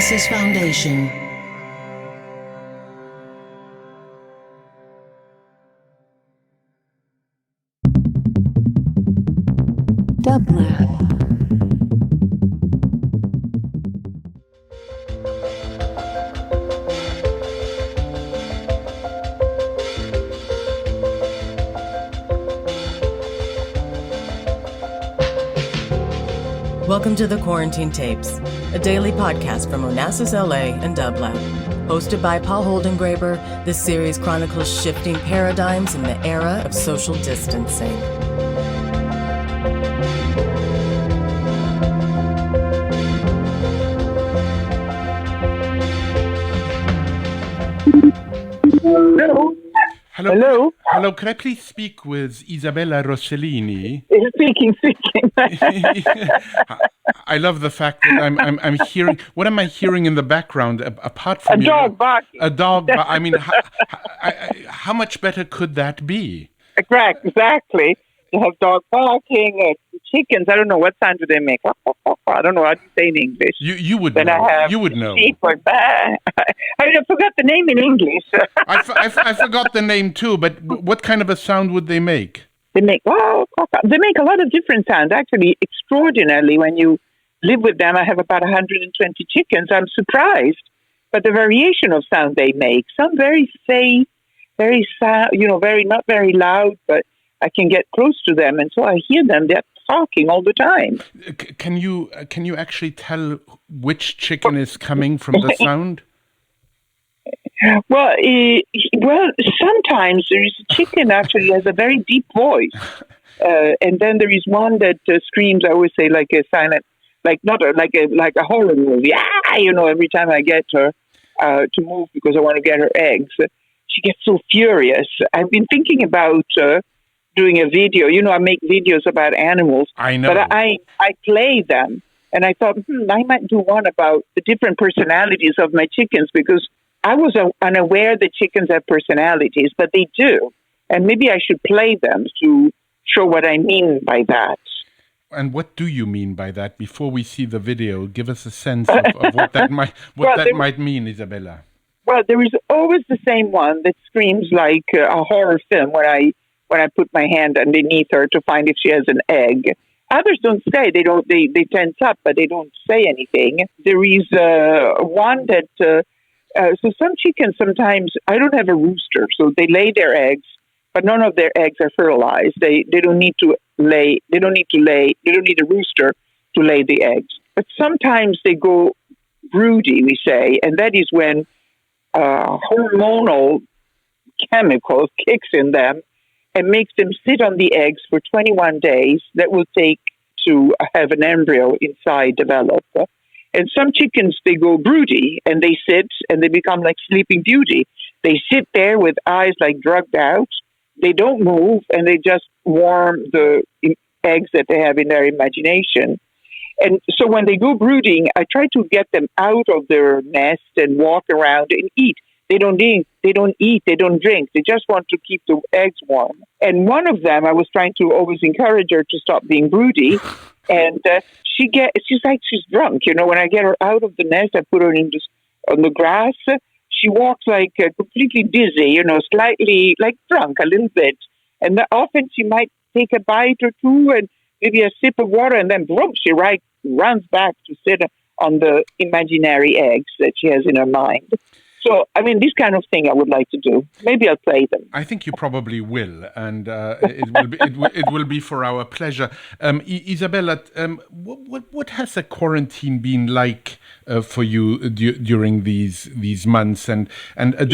Onassis Foundation. Dublab. Welcome to the Quarantine Tapes, a daily podcast from Onassis, LA and Dublab. Hosted by Paul Holdengräber, this series chronicles shifting paradigms in the era of social distancing. Hello. Hello. Hello. Could I please speak with Isabella Rossellini? Speaking. I love the fact that I'm hearing. What am I hearing in the background apart from a dog barking? A dog. I mean, how much better could that be? Correct. Exactly. You have dog barking, chickens. I don't know what sound do they make. I don't know how to say in English. You would then know. You would know. Sheep or I forgot the name in English. I forgot the name too. But what kind of a sound would they make? They make They make a lot of different sounds. Actually, extraordinarily, when you live with them, I have about 120 chickens. I'm surprised, but the variation of sound they make. Some very faint, very sound. Very not very loud, but I can get close to them, and so I hear them. They're talking all the time. Can you actually tell which chicken is coming from the sound? Well, sometimes there is a chicken actually has a very deep voice, and then there is one that screams. I always say like a silent, like a horror movie. Every time I get her to move because I want to get her eggs, she gets so furious. I've been thinking about doing a video. I make videos about animals. I know, but I play them, and I thought I might do one about the different personalities of my chickens because I was unaware that chickens have personalities, but they do. And maybe I should play them to show what I mean by that. And what do you mean by that? Before we see the video, give us a sense of what that might mean, Isabella. Well, there is always the same one that screams like a horror film when I put my hand underneath her to find if she has an egg. Others don't say. They tense up, but they don't say anything. There is one that... so some chickens sometimes, I don't have a rooster, so they lay their eggs, but none of their eggs are fertilized. They don't need to lay, they don't need a rooster to lay the eggs. But sometimes they go broody, we say, and that is when hormonal chemicals kicks in them and makes them sit on the eggs for 21 days. That will take to have an embryo inside develop. And some chickens, they go broody and they sit and they become like Sleeping Beauty. They sit there with eyes like drugged out. They don't move and they just warm the eggs that they have in their imagination. And so when they go brooding, I try to get them out of their nest and walk around and eat. They don't eat, they don't drink. They just want to keep the eggs warm. And one of them, I was trying to always encourage her to stop being broody. And she's like she's drunk. When I get her out of the nest, I put her on the grass. She walks like completely dizzy, slightly like drunk a little bit. And often she might take a bite or two and maybe a sip of water, and then boom, she runs back to sit on the imaginary eggs that she has in her mind. So, this kind of thing I would like to do. Maybe I'll play them. I think you probably will, and it will be for our pleasure. Isabella, what has the quarantine been like for you during these months? And a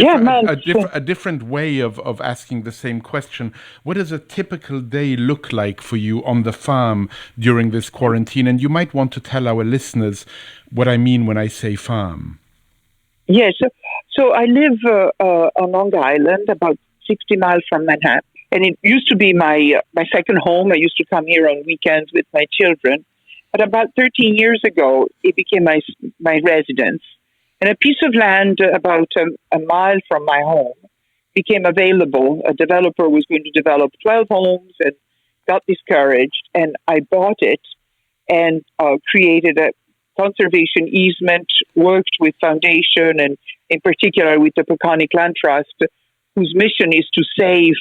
different way of asking the same question. What does a typical day look like for you on the farm during this quarantine? And you might want to tell our listeners what I mean when I say farm. Yes. So I live on Long Island, about 60 miles from Manhattan. And it used to be my second home. I used to come here on weekends with my children. But about 13 years ago, it became my residence. And a piece of land about a mile from my home became available. A developer was going to develop 12 homes and got discouraged. And I bought it and created conservation easement, worked with Foundation and in particular with the Peconic Land Trust, whose mission is to save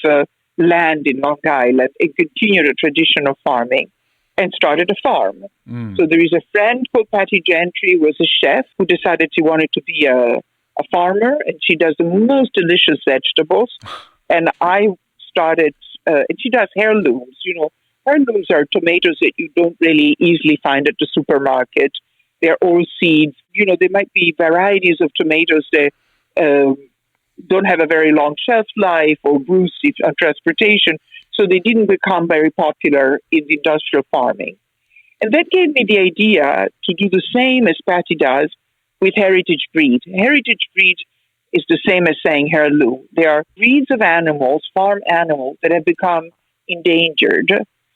land in Long Island and continue the tradition of farming, and started a farm. So there is a friend called Patty Gentry, who was a chef, who decided she wanted to be a farmer, and she does the most delicious vegetables. And I started, and she does heirlooms. Heirlooms are tomatoes that you don't really easily find at the supermarket. They're all seeds. There might be varieties of tomatoes that don't have a very long shelf life or bruised on transportation, so they didn't become very popular in the industrial farming. And that gave me the idea to do the same as Patty does with heritage breed. Heritage breed is the same as saying heirloom. They are breeds of animals, farm animals, that have become endangered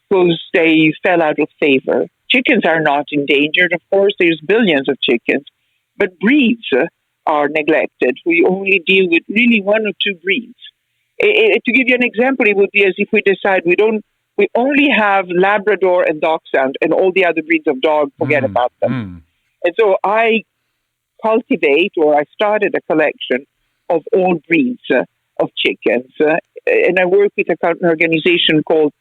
because they fell out of favor. Chickens are not endangered. Of course, there's billions of chickens, but breeds are neglected. We only deal with really one or two breeds. To give you an example, it would be as if we decide we only have Labrador and Dachshund, and all the other breeds of dog, forget about them. And so I started a collection of all breeds of chickens. And I work with an organization called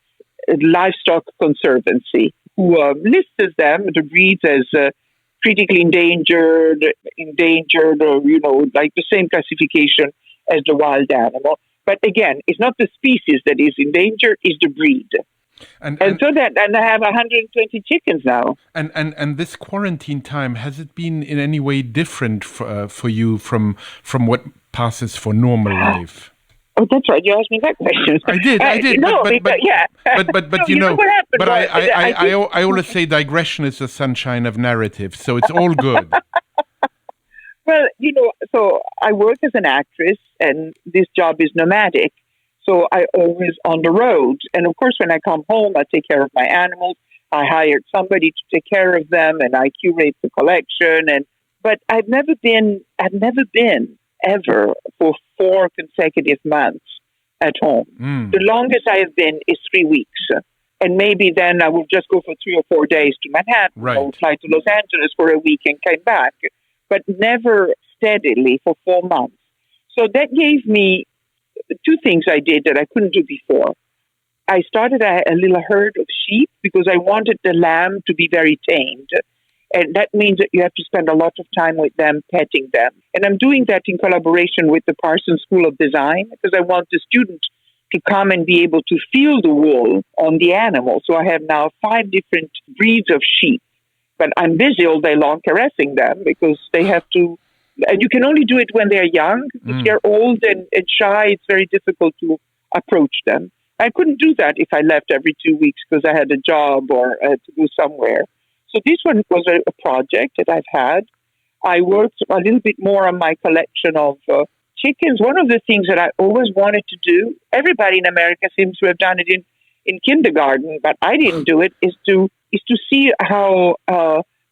Livestock Conservancy, who lists them, the breeds, as critically endangered, or, like the same classification as the wild animal. But again, it's not the species that is endangered, it's the breed. And I have 120 chickens now. And this quarantine time, has it been in any way different for you from what passes for normal life? Oh, that's right. You asked me that question. I did. No, yeah. But what happened? But I always say digression is the sunshine of narrative, so it's all good. Well, so I work as an actress, and this job is nomadic. So I always on the road. And of course, when I come home, I take care of my animals. I hired somebody to take care of them, and I curate the collection. But I've never been ever for 4 consecutive months at home. The longest I have been is 3 weeks. And maybe then I will just go for 3 or 4 days to Manhattan, or fly to Los Angeles for a week and came back. But never steadily for 4 months. So that gave me 2 things I did that I couldn't do before. I started a little herd of sheep because I wanted the lamb to be very tamed. And that means that you have to spend a lot of time with them, petting them. And I'm doing that in collaboration with the Parsons School of Design because I want the student to come and be able to feel the wool on the animal. So I have now 5 different breeds of sheep. But I'm busy all day long caressing them because they have to, and you can only do it when they're young. If they're old and shy, it's very difficult to approach them. I couldn't do that if I left every 2 weeks because I had a job or had to go somewhere. So this one was a project that I've had. I worked a little bit more on my collection of chickens. One of the things that I always wanted to do, everybody in America seems to have done it in kindergarten, but I didn't do it, is to see how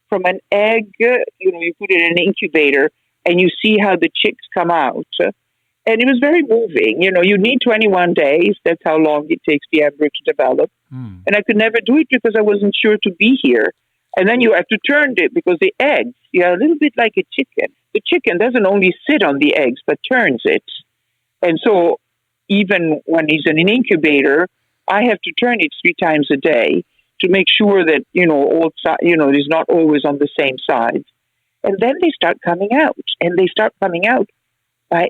from an egg, you put it in an incubator and you see how the chicks come out. And it was very moving. You need 21 days. That's how long it takes the embryo to develop. And I could never do it because I wasn't sure to be here. And then you have to turn it because the eggs, a little bit like a chicken. The chicken doesn't only sit on the eggs, but turns it. And so even when he's in an incubator, I have to turn it 3 times a day to make sure that, he's not always on the same side. And then they start coming out, and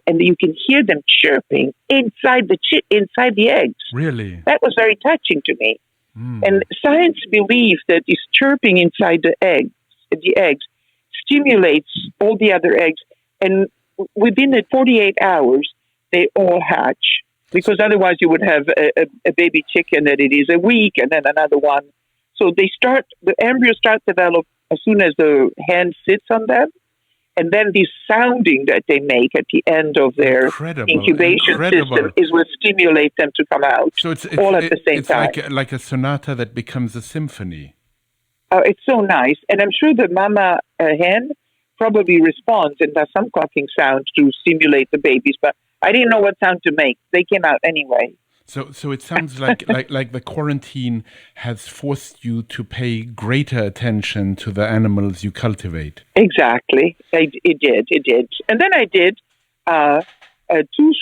and you can hear them chirping inside the eggs. Really? That was very touching to me. And science believes that this chirping inside the eggs stimulates all the other eggs, and within the 48 hours, they all hatch. Because otherwise you would have a baby chicken that it is a week and then another one. So the embryos start to develop as soon as the hen sits on them. And then the sounding that they make at the end of their incubation system is what stimulates them to come out. So it's all at the same time. It's like a sonata that becomes a symphony. It's so nice. And I'm sure the mama hen probably responds and does some clucking sound to stimulate the babies. But I didn't know what sound to make. They came out anyway. So it sounds like the quarantine has forced you to pay greater attention to the animals you cultivate. Exactly. It did. And then I did 2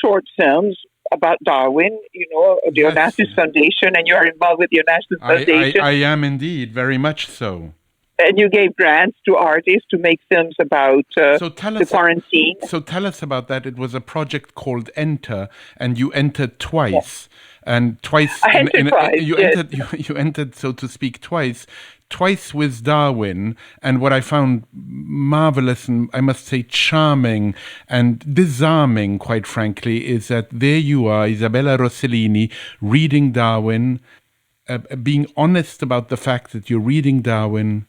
short films about Darwin, the Yes. Onassis Foundation, and you are involved with the Onassis Foundation. I am indeed, very much so. And you gave grants to artists to make films about the quarantine. So tell us about that. It was a project called Enter, and you entered twice. And twice, I entered twice, you entered, so to speak, twice with Darwin. And what I found marvelous and I must say charming and disarming, quite frankly, is that there you are, Isabella Rossellini, reading Darwin, being honest about the fact that you're reading Darwin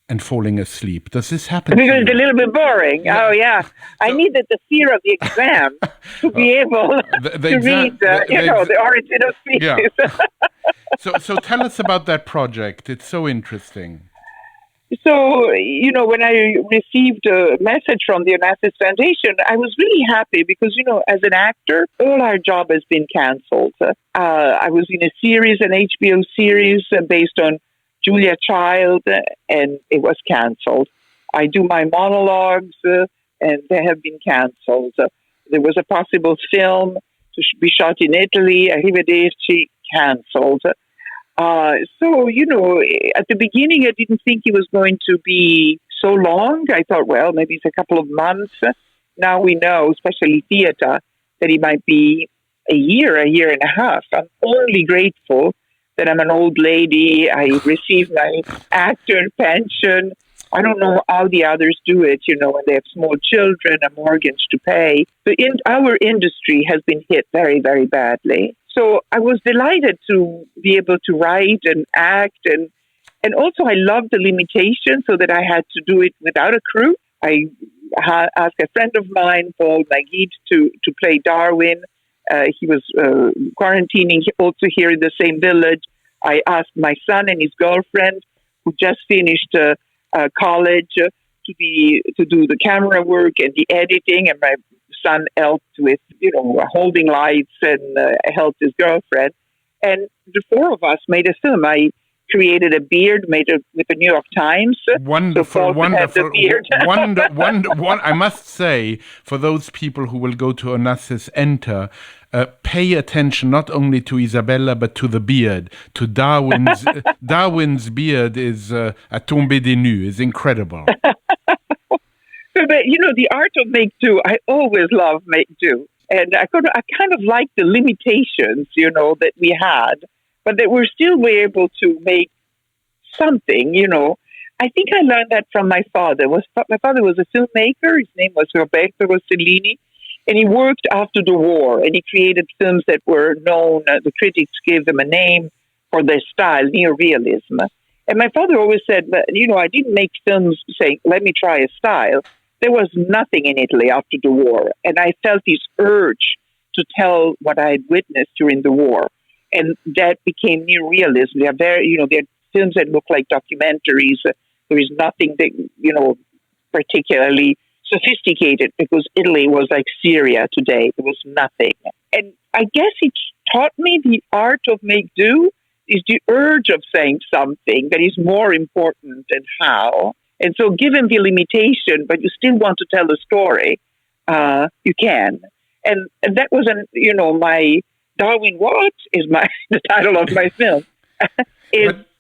and falling asleep. Does this happen to you? Because it's a little bit boring. Yeah. Oh, yeah. I needed the fear of the exam to be able to read, the origin of species. Yeah. So tell us about that project. It's so interesting. So, when I received a message from the Onassis Foundation, I was really happy because, as an actor, all our job has been canceled. I was in a series, an HBO series based on Julia Child, and it was canceled. I do my monologues, and they have been canceled. There was a possible film to be shot in Italy, Arrivederci, canceled. So, at the beginning, I didn't think it was going to be so long. I thought, well, maybe it's a couple of months. Now we know, especially theater, that it might be a year and a half. I'm only grateful that I'm an old lady. I receive my actor pension. I don't know how the others do it, when they have small children, a mortgage to pay. Our industry has been hit very, very badly. So I was delighted to be able to write and act. And also I loved the limitation so that I had to do it without a crew. I asked a friend of mine, Paul Holdengräber, to play Darwin. He was quarantining also here in the same village. I asked my son and his girlfriend, who just finished college, to do the camera work and the editing, and my son helped with holding lights and helped his girlfriend. And the 4 of us made a film. I created a beard made with the New York Times. Wonderful. I must say, for those people who will go to Onassis Enter, pay attention not only to Isabella but to the beard. To Darwin's Darwin's beard is a tombé des nues, is incredible. But the art of make do, I always love make do, and I kind of like the limitations that we had, but that we're still able to make something. I think I learned that from my father. My father was a filmmaker. His name was Isabella Rossellini. And he worked after the war, and he created films that were known. The critics gave them a name for their style, neorealism. And my father always said, I didn't make films saying, let me try a style. There was nothing in Italy after the war. And I felt this urge to tell what I had witnessed during the war. And that became neorealism. They're they're films that look like documentaries. There is nothing that, particularly sophisticated, because Italy was like Syria today. There was nothing. And I guess it taught me the art of make do is the urge of saying something that is more important than how. And so given the limitation, but you still want to tell a story, you can. And that was, my Darwin What is the title of my film.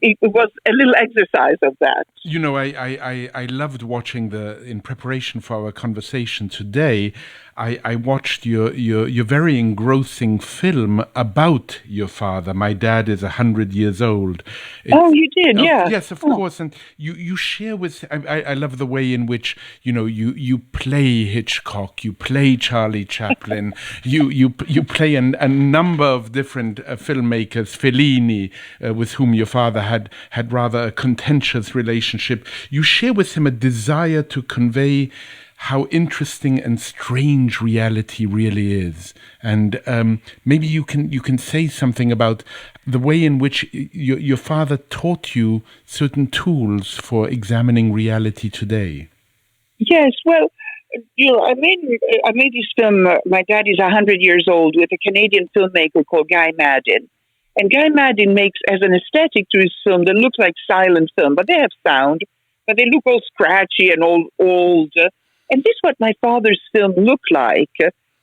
It was a little exercise of that. I loved watching in preparation for our conversation today, I watched your very engrossing film about your father. My dad is 100 years old. You did, yeah. Yes, of course. And you share with, I love the way in which, you play Hitchcock, you play Charlie Chaplin, you play a number of different filmmakers, Fellini, with whom your father had rather a contentious relationship. You share with him a desire to convey how interesting and strange reality really is. And maybe you can say something about the way in which your father taught you certain tools for examining reality today. Yes, well, I made this film. My dad is 100 years old with a Canadian filmmaker called Guy Maddin. And Guy Maddin makes as an aesthetic to his film that looks like silent film, but they have sound, but they look all scratchy and old. And this is what my father's film looked like,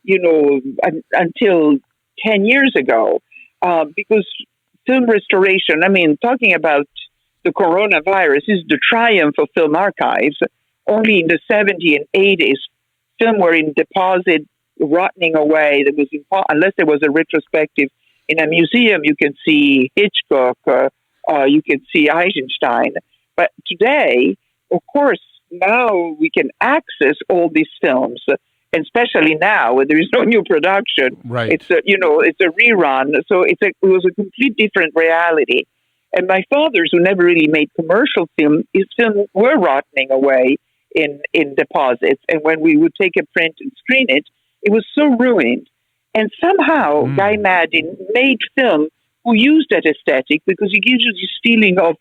until 10 years ago. Because film restoration, talking about the coronavirus, is the triumph of film archives. Only in the 70s and 80s, film were in deposit, rotting away. There was unless there was a retrospective in a museum, you can see Hitchcock, you can see Eisenstein. But today, of course, now we can access all these films, and especially now when there is no new production. Right. It's a rerun, so it was a complete different reality. And my father's, who never really made commercial film, his films were rotting away in deposits. And when we would take a print and screen it, it was so ruined. And somehow Guy Maddin made film who used that aesthetic because it gives you this feeling of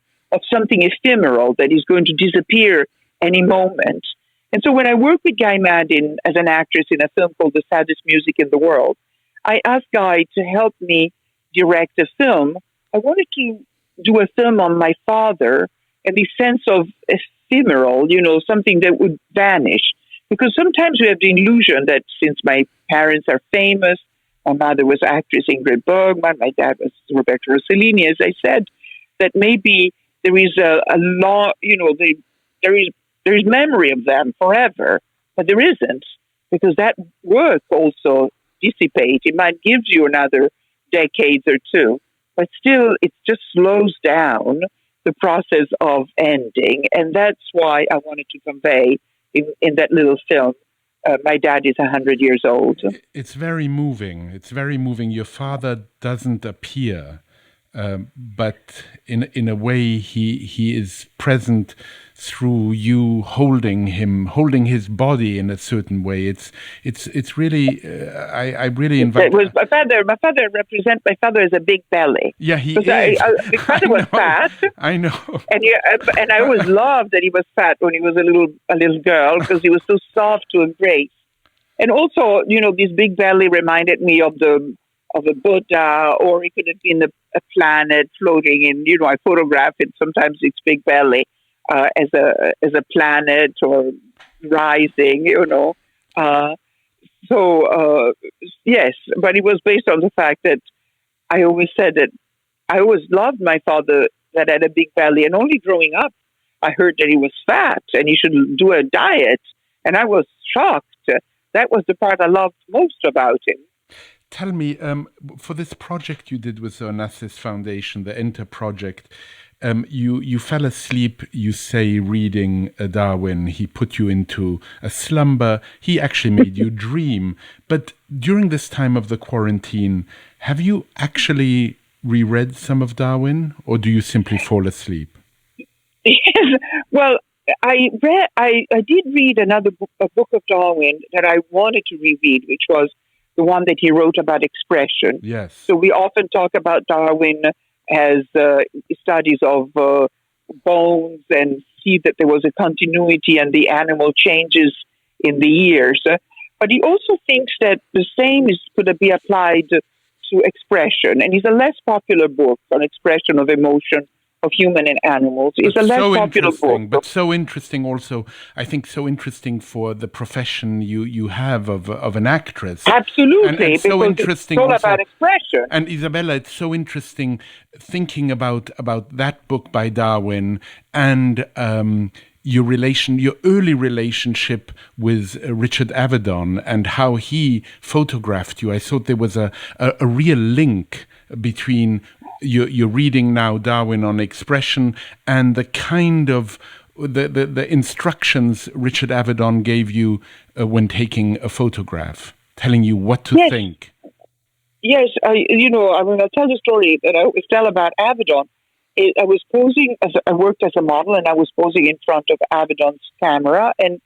something ephemeral that is going to disappear any moment. And so when I worked with Guy Maddin as an actress in a film called The Saddest Music in the World, I asked Guy to help me direct a film. I wanted to do a film on my father and the sense of ephemeral, something that would vanish. Because sometimes we have the illusion that since my parents are famous, my mother was actress Ingrid Bergman, my dad was Isabella Rossellini, as I said, that maybe there is a long, there is memory of them forever, but there isn't, because that work also dissipates. It might give you another decade or two, but still it just slows down the process of ending. And that's why I wanted to convey in that little film, my dad is 100 years old. It's very moving. It's very moving. Your father doesn't appear, but in a way he is present through you holding his body in a certain way. It's really I really invite. It was my father represents my father as a big belly. Yeah, he is. My father was fat. I know. And I always loved that he was fat when he was a little girl, because he was so soft to embrace. And also, this big belly reminded me of a Buddha, or it could have been a planet floating in. I photograph it. Sometimes it's big belly. As a planet or rising, yes, but it was based on the fact that I always said that I always loved my father that had a big belly, and only growing up, I heard that he was fat and he should do a diet, and I was shocked. That was the part I loved most about him. Tell me, for this project you did with the Onassis Foundation, the Enter project, you fell asleep, you say, reading Darwin. He put you into a slumber. He actually made you dream. But during this time of the quarantine, have you actually reread some of Darwin, or do you simply fall asleep? Yes. Well, I did read a book of Darwin that I wanted to reread, which was the one that he wrote about expression. Yes. So we often talk about Darwin as studies of bones and see that there was a continuity and the animal changes in the years. But he also thinks that the same is going to be applied to expression. And it's a less popular book on expression of emotion of human and animals. It's a less popular book. But so interesting also, I think so interesting for the profession you have of an actress. Absolutely, and so interesting it's all also, about expression. And Isabella, it's so interesting thinking about that book by Darwin and your early relationship with Richard Avedon and how he photographed you. I thought there was a real link between you're reading now Darwin on expression and the kind of the instructions Richard Avedon gave you when taking a photograph, telling you what to think. Yes, I'll tell the story that I always tell about Avedon. I was posing, I worked as a model, and I was posing in front of Avedon's camera, and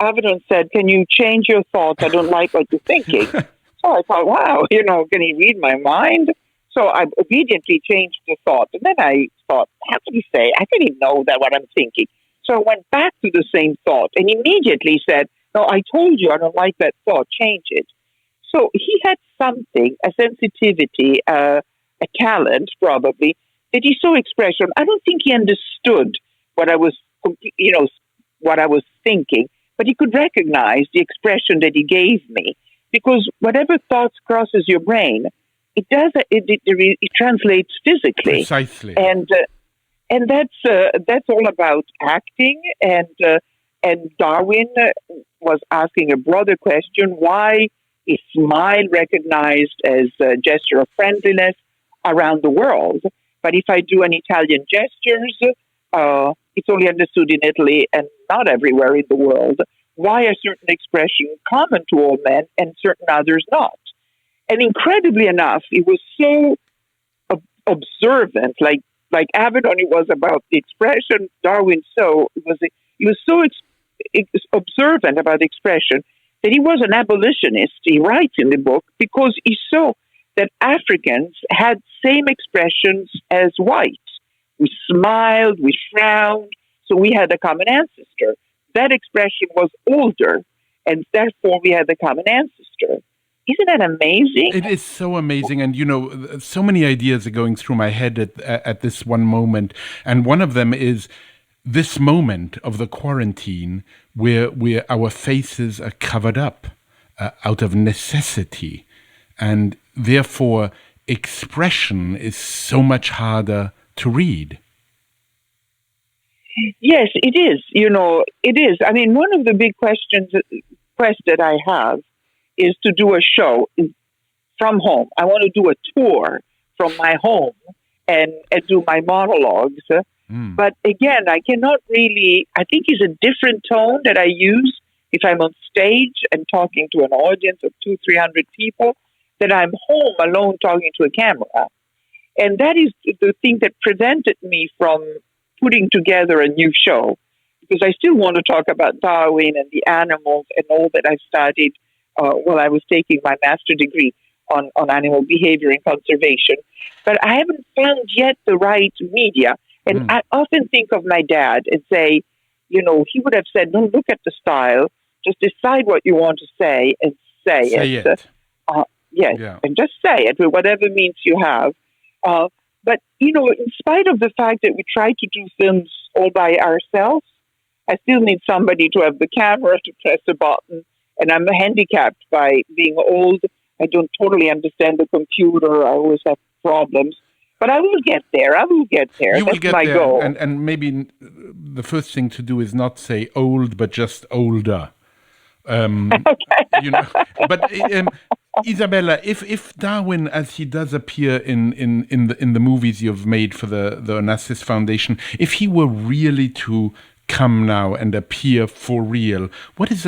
Avedon said, "Can you change your thoughts? I don't like what you're thinking." So I thought, wow, can he read my mind? So I obediently changed the thought. And then I thought, how can he say? I didn't know that what I'm thinking. So I went back to the same thought and immediately said, no, I told you I don't like that thought, change it. So he had something, a sensitivity, a talent probably, that he saw expression. I don't think he understood what I was, what I was thinking, but he could recognize the expression that he gave me, because whatever thoughts crosses your brain, it does. It translates physically. Precisely. And that's all about acting. And Darwin was asking a broader question: why is smile recognized as a gesture of friendliness around the world? But if I do an Italian gestures, it's only understood in Italy and not everywhere in the world. Why are certain expressions common to all men and certain others not? And incredibly enough, it was so observant, like avid on it was about the expression. Darwin he was so observant about expression that he was an abolitionist. He writes in the book because he saw that Africans had same expressions as whites. We smiled, we frowned, so we had a common ancestor. That expression was older, and therefore we had a common ancestor. Isn't that amazing? It is so amazing. And, so many ideas are going through my head at this one moment. And one of them is this moment of the quarantine where our faces are covered up out of necessity. And therefore, expression is so much harder to read. Yes, it is. It is. I mean, one of the big quest that I have is to do a show from home. I want to do a tour from my home and do my monologues. But again, I cannot really, I think it's a different tone that I use if I'm on stage and talking to an audience of 200-300 people, than I'm home alone talking to a camera. And that is the thing that prevented me from putting together a new show, because I still want to talk about Darwin and the animals and all that I studied while I was taking my master's degree on animal behavior and conservation. But I haven't found yet the right media. And I often think of my dad and say, he would have said, don't look at the style, just decide what you want to say and say it. Yes, yeah. And just say it with whatever means you have. But, in spite of the fact that we try to do films all by ourselves, I still need somebody to have the camera to press a button. And I'm handicapped by being old. I don't totally understand the computer. I always have problems. But I will get there. That's my goal. And maybe the first thing to do is not say old, but just older. Okay. But Isabella, if Darwin, as he does appear in the movies you've made for the Onassis Foundation, if he were really to come now and appear for real, what is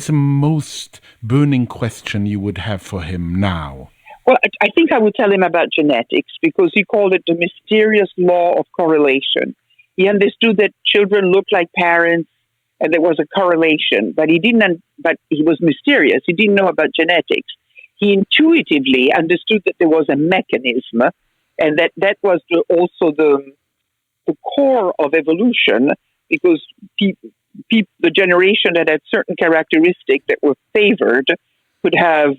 the most burning question you would have for him now? Well, I think I would tell him about genetics, because he called it the mysterious law of correlation. He understood that children look like parents, and there was a correlation, but he was mysterious. He didn't know about genetics. He intuitively understood that there was a mechanism, and that was also the core of evolution, because the generation that had certain characteristics that were favored could have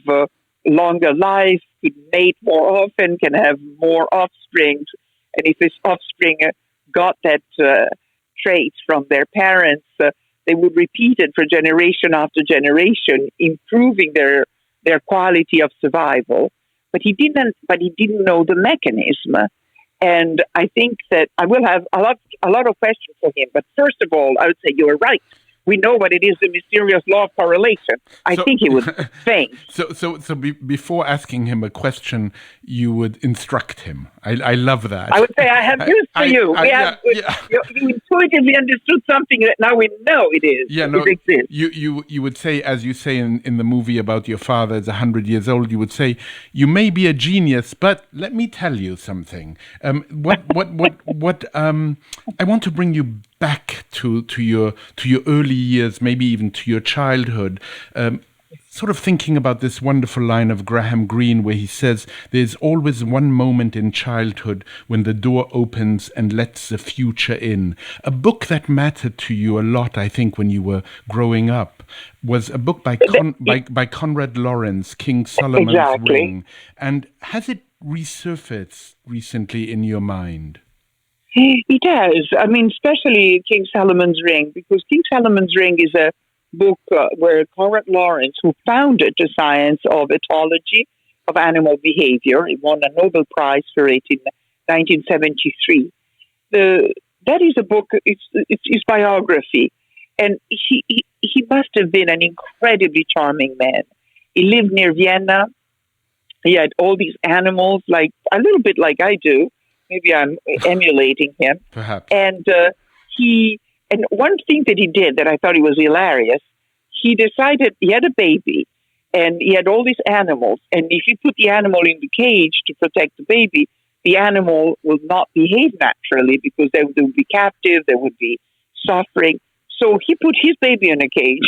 longer life, could mate more often, can have more offspring. And if this offspring got that traits from their parents, they would repeat it for generation after generation, improving their quality of survival. But he didn't know the mechanism. And I think that I will have a lot of questions for him. But first of all, I would say you are right. We know what it is, the mysterious law of correlation. I think he would faint. So before asking him a question, you would instruct him. I love that. I would say, I have news for you. You intuitively understood something that now we know it is. Yeah, no, it exists. You would say, as you say in the movie about your father is 100 years old, you would say, you may be a genius, but let me tell you something. What I want to bring you back to your early years, maybe even to your childhood. sort of thinking about this wonderful line of Graham Greene where he says, "There's always one moment in childhood when the door opens and lets the future in." A book that mattered to you a lot, I think, when you were growing up was a book by Conrad Lawrence, King Solomon's Exactly. Ring. And has it resurfaced recently in your mind? It has. I mean, especially King Solomon's Ring, because King Solomon's Ring is a book where Conrad Lawrence, who founded the science of etology, of animal behavior, he won a Nobel Prize for it in 1973. That is a book, it's his biography. And he must have been an incredibly charming man. He lived near Vienna. He had all these animals, like a little bit like I do. Maybe I'm emulating him. Perhaps. And one thing that he did that I thought he was hilarious, he decided he had a baby and he had all these animals. And if you put the animal in the cage to protect the baby, the animal will not behave naturally because they would be captive, they would be suffering. So he put his baby in a cage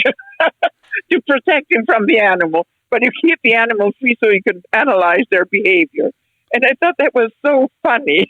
to protect him from the animal, but he kept the animal free so he could analyze their behavior. And I thought that was so funny.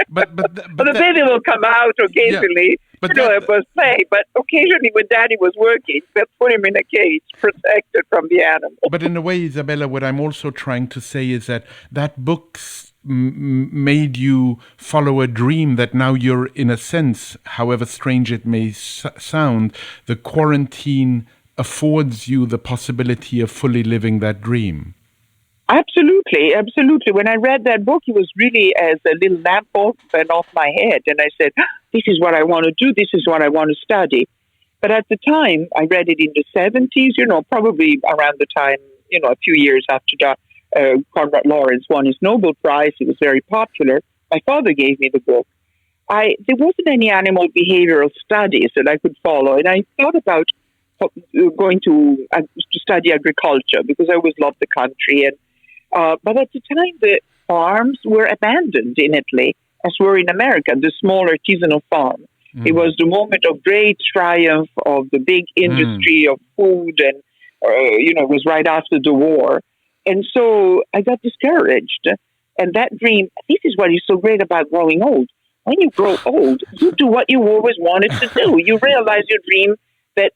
But the baby will come out occasionally, it was play. But occasionally when Daddy was working, they'll put him in a cage, protected from the animal. But in a way, Isabella, what I'm also trying to say is that books made you follow a dream that now you're, in a sense, however strange it may sound, the quarantine affords you the possibility of fully living that dream. Absolutely, absolutely. When I read that book, it was really as a little lamp bulb went off my head. And I said, this is what I want to do. This is what I want to study. But at the time, I read it in the 70s, probably around the time, a few years after Conrad Lawrence won his Nobel Prize. It was very popular. My father gave me the book. There wasn't any animal behavioral studies that I could follow. And I thought about going to study agriculture because I always loved the country. But at the time, the farms were abandoned in Italy, as were in America, the small artisanal farm. Mm. It was the moment of great triumph of the big industry of food, and it was right after the war. And so I got discouraged. And that dream, this is what is so great about growing old. When you grow old, you do what you always wanted to do. You realize your dream that,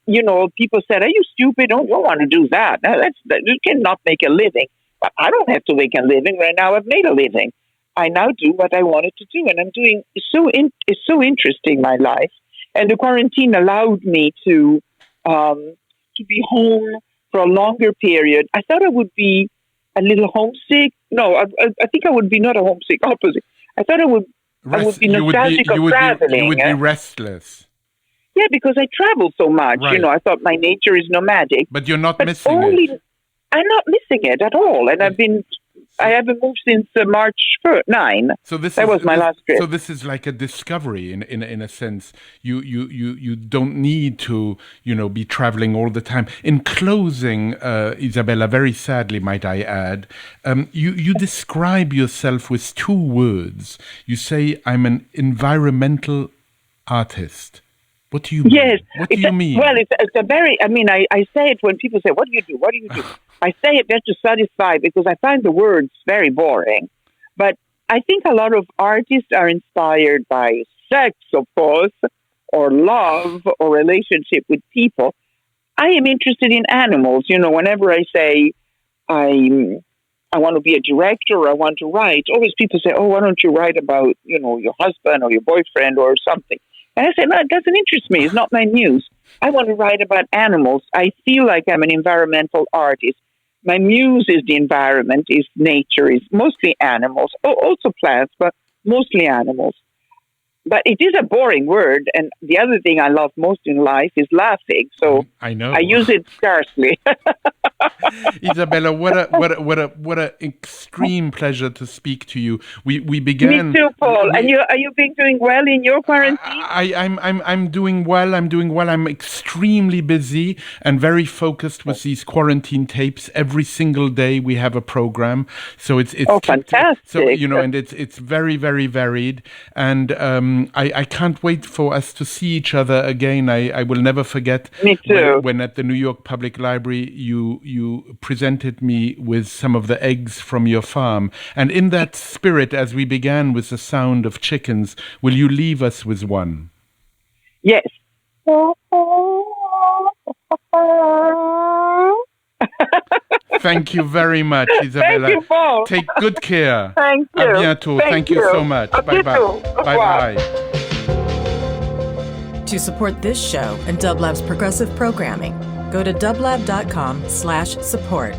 people said, are you stupid? You don't want to do that. You cannot make a living. But I don't have to make a living. Right now I've made a living. I now do what I wanted to do. And I'm doing, it's so interesting, my life. And the quarantine allowed me to be home for a longer period. I thought I would be a little homesick. No, I think I would be not a homesick, opposite. I thought I would be nostalgic of traveling. You would be restless. Yeah, because I travel so much. Right. I thought my nature is nomadic. But you're not missing it. I'm not missing it at all. And I haven't moved since March 9. So that was my last trip. So this is like a discovery in a sense. You don't need to, be traveling all the time. In closing, Isabella, very sadly, might I add, you describe yourself with 2 words. You say, I'm an environmental artist. What do you mean? Yes. What do you mean? Well, it's a very, I say it when people say, what do you do? What do you do? I say it just to satisfy because I find the words very boring. But I think a lot of artists are inspired by sex, of course, or love or relationship with people. I am interested in animals. Whenever I say I want to be a director or I want to write, always people say, oh, why don't you write about, your husband or your boyfriend or something? And I say, no, it doesn't interest me. It's not my muse. I want to write about animals. I feel like I'm an environmental artist. My muse is the environment, is nature, is mostly animals, also plants, but mostly animals. But it is a boring word. And the other thing I love most in life is laughing. So I know. I use it scarcely. Isabella, what a extreme pleasure to speak to you. We began. Me too, Paul. And are you doing well in your quarantine? I'm doing well. I'm extremely busy and very focused with these quarantine tapes. Every single day we have a program, so it's fantastic. So and it's very, very varied, and I can't wait for us to see each other again. I will never forget. Me too. When at the New York Public Library you presented me with some of the eggs from your farm, and in that spirit, as we began with the sound of chickens, will you leave us with one? Yes. Thank you very much, Isabella. Thank you, Paul. Take good care. Thank you. À bientôt. Thank you so much. Bye-bye. Bye-bye. To support this show and Dublab's progressive programming, go to dublab.com/support.